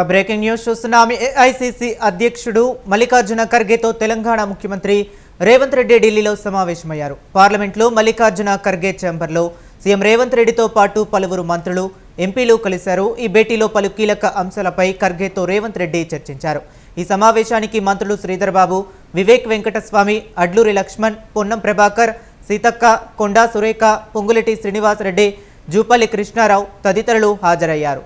Breaking news చూస్తున్నాం. AICC అధ్యక్షుడు మల్లికార్జున ఖర్గేతో తెలంగాణ ముఖ్యమంత్రి రేవంత్ రెడ్డి ఢిల్లీలో సమావేశమయ్యారు. పార్లమెంట్లో మల్లికార్జున ఖర్గే ఛాంబర్లో సీఎం రేవంత్ రెడ్డితో పాటు పలువురు మంత్రులు, ఎంపీలు కలిశారు. ఈ భేటీలో పలు కీలక అంశాలపై ఖర్గేతో రేవంత్ రెడ్డి చర్చించారు. ఈ సమావేశానికి మంత్రులు శ్రీధర్ బాబు, వివేక్ వెంకటస్వామి, అడ్లూరి లక్ష్మణ్, పొన్నం ప్రభాకర్, సీతక్క, కొండా సురేఖ, పొంగులేటి శ్రీనివాస్ రెడ్డి, జూపల్లి కృష్ణారావు తదితరులు హాజరయ్యారు.